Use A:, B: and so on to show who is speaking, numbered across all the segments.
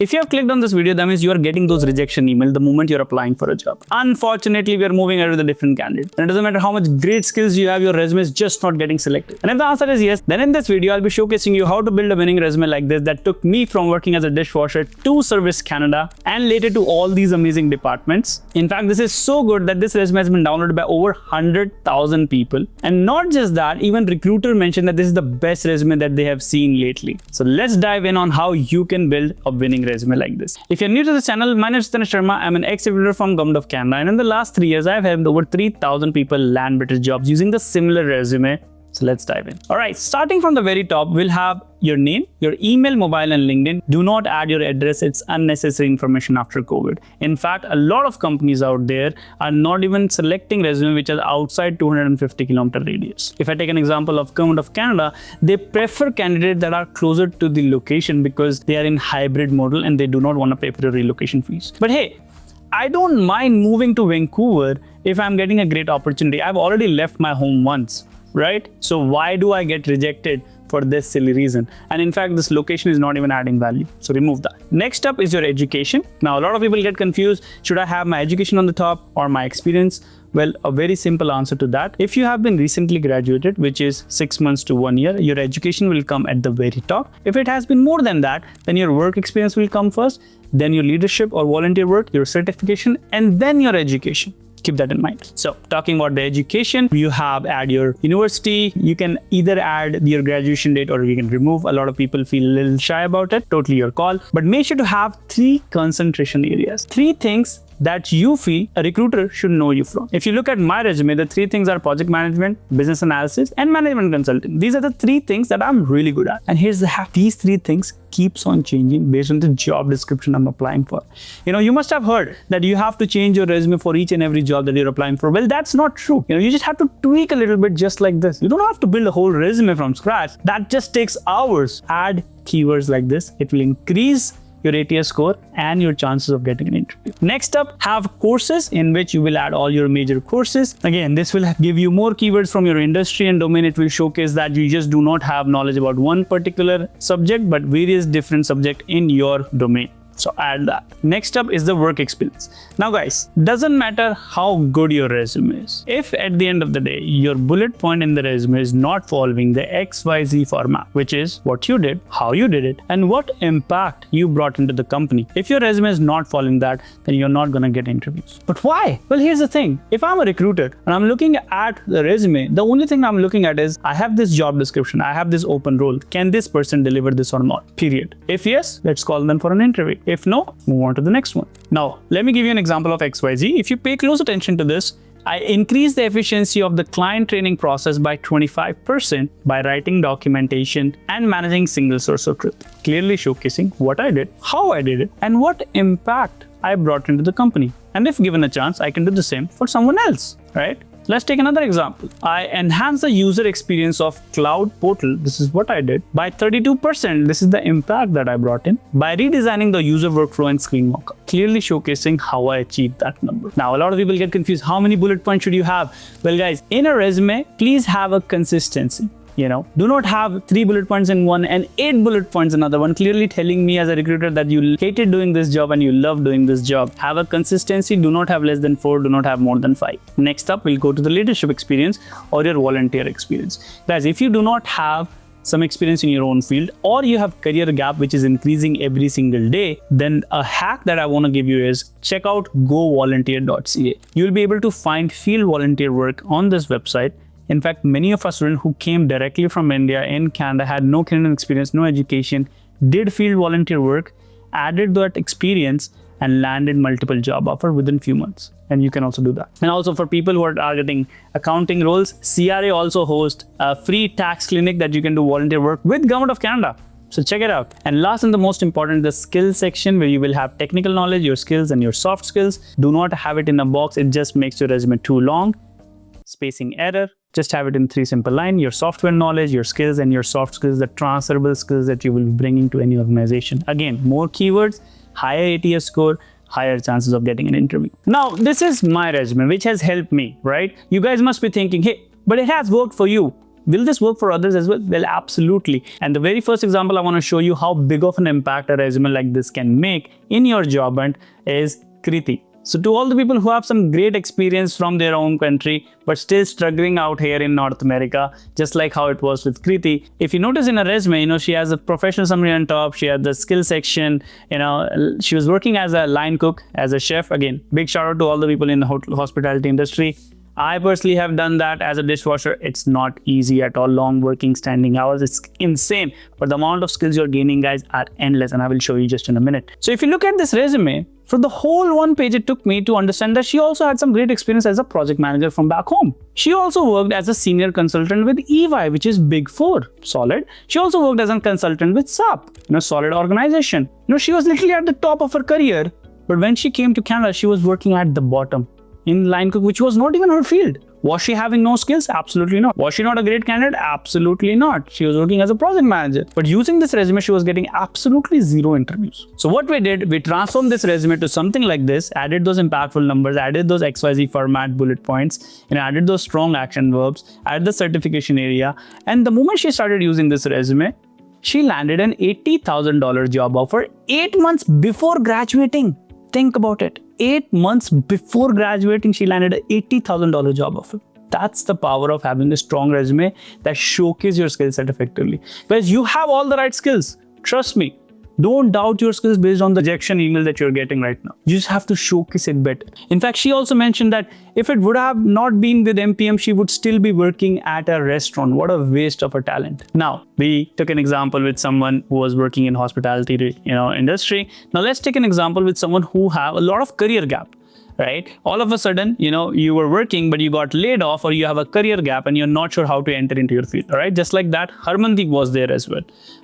A: If you have clicked on this video, that means you are getting those rejection emails the moment you're applying for a job. Unfortunately, we are moving ahead with a different candidate. And it doesn't matter how much great skills you have, your resume is just not getting selected. And if the answer is yes, then in this video, I'll be showcasing you how to build a winning resume like this that took me from working as a dishwasher to Service Canada and later to all these amazing departments. In fact, this is so good that this resume has been downloaded by over 100,000 people. And not just that, even Recruiter mentioned that this is the best resume that they have seen lately. So let's dive in on how you can build a winning resume like this. If you're new to this channel, my name is Tanush Sharma. I'm an ex-recruiter from Government of Canada, and in the last 3 years, I've helped over 3,000 people land better jobs using the similar resume. So let's dive in. All right, starting from the very top, we'll have your name, your email, mobile, and LinkedIn. Do not add your address. It's unnecessary information after COVID. In fact, a lot of companies out there are not even selecting resume which are outside 250 kilometer radius. If I take an example of Government of Canada, they prefer candidates that are closer to the location because they are in hybrid model and they do not want to pay for the relocation fees. But hey, I don't mind moving to Vancouver if I'm getting a great opportunity. I've already left my home once, right? So why do I get rejected for this silly reason? And in fact, this location is not even adding value. So remove that. Next up is your education. Now, a lot of people get confused. Should I have my education on the top or my experience? Well, a very simple answer to that. If you have been recently graduated, which is 6 months to 1 year, your education will come at the very top. If it has been more than that, then your work experience will come first, then your leadership or volunteer work, your certification, and then your education. Keep that in mind. So talking about the education, you have add your university. You can either add your graduation date or you can remove. A lot of people feel a little shy about it. Totally your call. But make sure to have 3 concentration areas. 3 things that you feel a recruiter should know you from. If you look at my resume, the 3 things are project management, business analysis, and management consulting. These are the 3 things that I'm really good at. And here's the hack. These 3 things keeps on changing based on the job description I'm applying for. You must have heard that you have to change your resume for each and every job that you're applying for. Well, that's not true. You just have to tweak a little bit just like this. You don't have to build a whole resume from scratch. That just takes hours. Add keywords like this. It will increase your ATS score and your chances of getting an interview. Next up, have courses in which you will add all your major courses. Again, this will give you more keywords from your industry and domain. It will showcase that you just do not have knowledge about one particular subject, but various different subjects in your domain. So add that. Next up is the work experience. Now guys, doesn't matter how good your resume is. If at the end of the day, your bullet point in the resume is not following the XYZ format, which is what you did, how you did it, and what impact you brought into the company. If your resume is not following that, then you're not gonna get interviews. But why? Well, here's the thing. If I'm a recruiter and I'm looking at the resume, the only thing I'm looking at is I have this job description, I have this open role. Can this person deliver this or not? Period. If yes, let's call them for an interview. If no, move on to the next one. Now, let me give you an example of XYZ. If you pay close attention to this, I increased the efficiency of the client training process by 25% by writing documentation and managing single source of truth, clearly showcasing what I did, how I did it, and what impact I brought into the company. And if given a chance, I can do the same for someone else, right? Let's take another example. I enhanced the user experience of Cloud Portal. This is what I did by 32%. This is the impact that I brought in by redesigning the user workflow and screen mockup, clearly showcasing how I achieved that number. Now, a lot of people get confused. How many bullet points should you have? Well, guys, in a resume, please have a consistency. Do not have 3 bullet points in one and 8 bullet points in another one, clearly telling me as a recruiter that you hated doing this job and you love doing this job. Have a consistency. Do not have less than 4. Do not have more than 5. Next up, we'll go to the leadership experience or your volunteer experience. Guys, if you do not have some experience in your own field or you have career gap which is increasing every single day, then a hack that I want to give you is check out govolunteer.ca. You'll be able to find field volunteer work on this website. In fact, many of our students who came directly from India in Canada had no Canadian experience, no education, did field volunteer work, added that experience and landed multiple job offers within few months. And you can also do that. And also for people who are targeting accounting roles, CRA also hosts a free tax clinic that you can do volunteer work with Government of Canada. So check it out. And last and the most important, the skills section where you will have technical knowledge, your skills and your soft skills. Do not have it in a box. It just makes your resume too long. Spacing error. Just have it in 3 simple lines, your software knowledge, your skills and your soft skills, the transferable skills that you will be bringing to any organization. Again, more keywords, higher ATS score, higher chances of getting an interview. Now, this is my resume, which has helped me, right? You guys must be thinking, hey, but it has worked for you. Will this work for others as well? Well, absolutely. And the very first example I want to show you how big of an impact a resume like this can make in your job hunt is Kriti. So to all the people who have some great experience from their own country, but still struggling out here in North America, just like how it was with Kriti, if you notice in her resume, she has a professional summary on top, she has the skill section, she was working as a line cook, as a chef. Again, big shout out to all the people in the hospitality industry. I personally have done that as a dishwasher. It's not easy at all. Long working, standing hours. It's insane. But the amount of skills you're gaining, guys, are endless. And I will show you just in a minute. So if you look at this resume, for the whole one page, it took me to understand that she also had some great experience as a project manager from back home. She also worked as a senior consultant with EY, which is Big Four. Solid. She also worked as a consultant with SAP, solid organization. She was literally at the top of her career. But when she came to Canada, she was working at the bottom in line cook, which was not even her field. Was she having no skills? Absolutely not. Was she not a great candidate? Absolutely not. She was working as a project manager. But using this resume, she was getting absolutely zero interviews. So what we did, we transformed this resume to something like this, added those impactful numbers, added those XYZ format bullet points, and added those strong action verbs, added the certification area. And the moment she started using this resume, she landed an $80,000 job offer 8 months before graduating. Think about it. 8 months before graduating, she landed an $80,000 job offer. That's the power of having a strong resume that showcases your skill set effectively. Because you have all the right skills. Trust me. Don't doubt your skills based on the rejection email that you're getting right now. You just have to showcase it better. In fact, she also mentioned that if it would have not been with MPM, she would still be working at a restaurant. What a waste of her talent. Now, we took an example with someone who was working in hospitality, industry. Now, let's take an example with someone who have a lot of career gap. Right? All of a sudden, you were working, but you got laid off, or you have a career gap and you're not sure how to enter into your field. All right? Just like that, Harmandeep was there as well.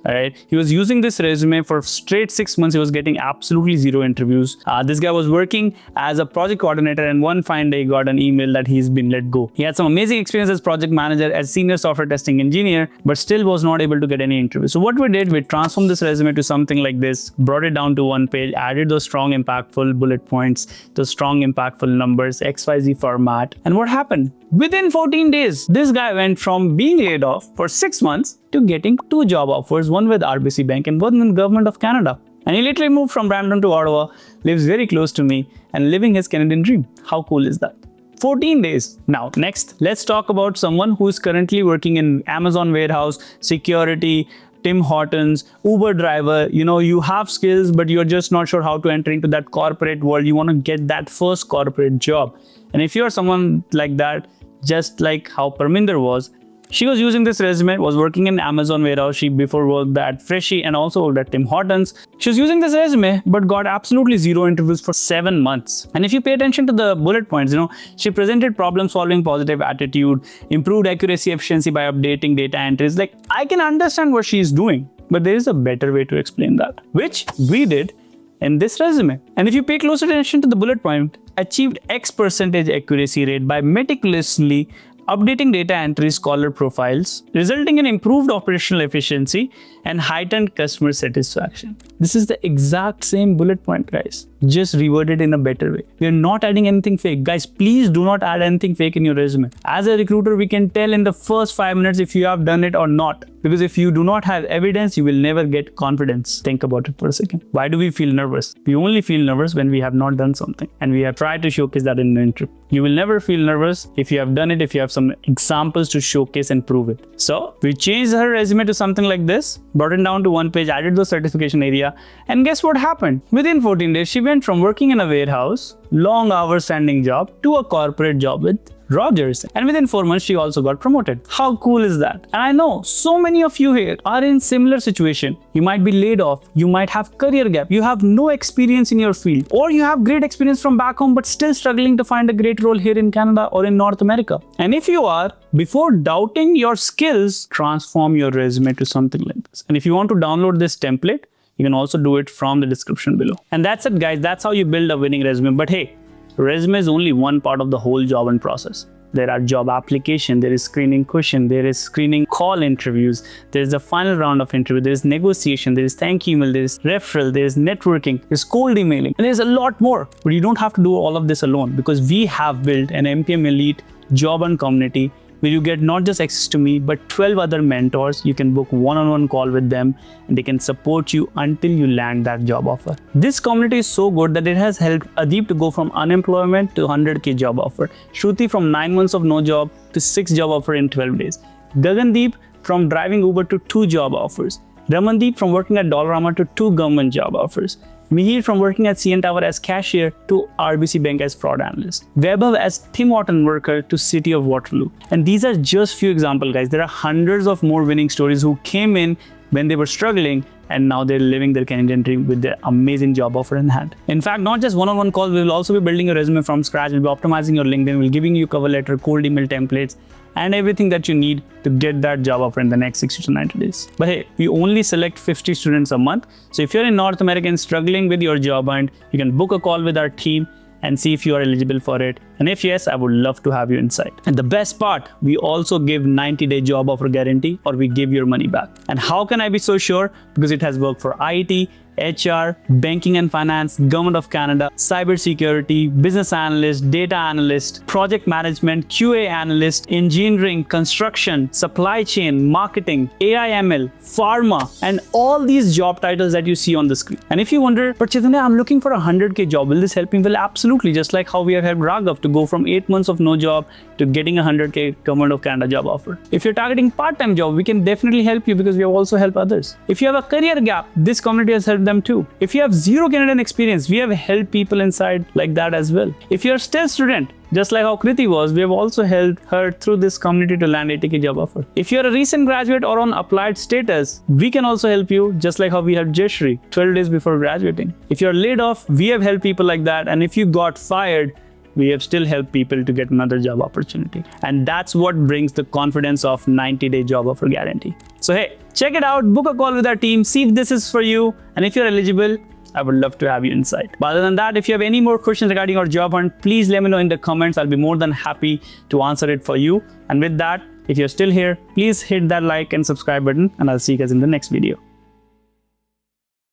A: All right? He was using this resume for straight 6 months. He was getting absolutely zero interviews. This guy was working as a project coordinator, and one fine day he got an email that he's been let go. He had some amazing experience as project manager, as senior software testing engineer, but still was not able to get any interview. So what we did, we transformed this resume to something like this, brought it down to one page, added those strong, impactful bullet points, those strong, impactful numbers, XYZ format. And what happened? Within 14 days, this guy went from being laid off for 6 months to getting 2 job offers, one with RBC Bank and one with the government of Canada. And he literally moved from Brampton to Ottawa, lives very close to me, and living his Canadian dream. How cool is that? 14 days. Now, next, let's talk about someone who is currently working in Amazon warehouse, security, Tim Hortons, Uber driver. You have skills, but you're just not sure how to enter into that corporate world. You want to get that first corporate job. And if you're someone like that, just like how Parminder was, she was using this resume, was working in Amazon warehouse. She before worked at Freshie and also worked at Tim Hortons. She was using this resume, but got absolutely zero interviews for 7 months. And if you pay attention to the bullet points, she presented problem solving, positive attitude, improved accuracy, efficiency by updating data entries. Like, I can understand what she's doing, but there is a better way to explain that, which we did in this resume. And if you pay close attention to the bullet point, achieved X% accuracy rate by meticulously updating data entry scholar profiles, resulting in improved operational efficiency and heightened customer satisfaction. This is the exact same bullet point, guys, just reworded in a better way. We are not adding anything fake. Guys, please do not add anything fake in your resume. As a recruiter, we can tell in the first 5 minutes if you have done it or not. Because if you do not have evidence, you will never get confidence. Think about it for a second. Why do we feel nervous? We only feel nervous when we have not done something, and we have tried to showcase that in the interview. You will never feel nervous if you have done it, if you have some examples to showcase and prove it. So we changed her resume to something like this, brought it down to one page, added the certification area, and guess what happened? Within 14 days, she went from working in a warehouse, long hour standing job, to a corporate job with Rogers. And within 4 months, she also got promoted. How cool is that? And I know so many of you here are in similar situation. You might be laid off. You might have career gap. You have no experience in your field, or you have great experience from back home, but still struggling to find a great role here in Canada or in North America. And if you are, before doubting your skills, transform your resume to something like this. And if you want to download this template, you can also do it from the description below. And that's it, guys. That's how you build a winning resume. But hey, resume is only one part of the whole job and process. There are job application, there is screening question, there is screening call interviews, there is the final round of interview, there is negotiation, there is thank you email, there is referral, there is networking, there is cold emailing, and there's a lot more. But you don't have to do all of this alone, because we have built an MPM Elite job and community where you get not just access to me, but 12 other mentors. You can book one-on-one call with them and they can support you until you land that job offer. This community is so good that it has helped Adeep to go from unemployment to 100K job offer. Shruti from 9 months of no job to 6 job offer in 12 days. Gagandeep from driving Uber to 2 job offers. Ramandeep from working at Dollarama to 2 government job offers. Mihir from working at CN Tower as cashier to RBC Bank as fraud analyst. Vaibhav as Tim Horton worker to City of Waterloo. And these are just few examples, guys. There are hundreds of more winning stories who came in when they were struggling and now they're living their Canadian dream with their amazing job offer in hand. In fact, not just one-on-one calls, we will also be building your resume from scratch. We'll be optimizing your LinkedIn, we'll be giving you cover letter, cold email templates, and everything that you need to get that job offer in the next 60 to 90 days. But hey, we only select 50 students a month. So if you're in North America and struggling with your job hunt, you can book a call with our team and see if you are eligible for it. And if yes, I would love to have you inside. And the best part, we also give 90-day job offer guarantee, or we give your money back. And how can I be so sure? Because it has worked for IT, HR, banking and finance, Government of Canada, cybersecurity, business analyst, data analyst, project management, QA analyst, engineering, construction, supply chain, marketing, AI ML, pharma, and all these job titles that you see on the screen. And if you wonder, but Chaitanya, I'm looking for a 100K job, will this help me? Well, absolutely. Just like how we have helped Raghav to go from 8 months of no job to getting a 100K Government of Canada job offer. If you're targeting part-time job, we can definitely help you because we have also helped others. If you have a career gap, this community has helped them too. If you have zero Canadian experience, we have helped people inside like that as well. If you're still a student, just like how Kriti was, we have also helped her through this community to land 80K job offer. If you're a recent graduate or on applied status, we can also help you, just like how we helped Jayashri 12 days before graduating. If you're laid off, we have helped people like that. And if you got fired, we have still helped people to get another job opportunity. And that's what brings the confidence of 90-day job offer guarantee. So hey, check it out, book a call with our team, see if this is for you. And if you're eligible, I would love to have you inside. But other than that, if you have any more questions regarding your job hunt, please let me know in the comments. I'll be more than happy to answer it for you. And with that, if you're still here, please hit that like and subscribe button, and I'll see you guys in the next video.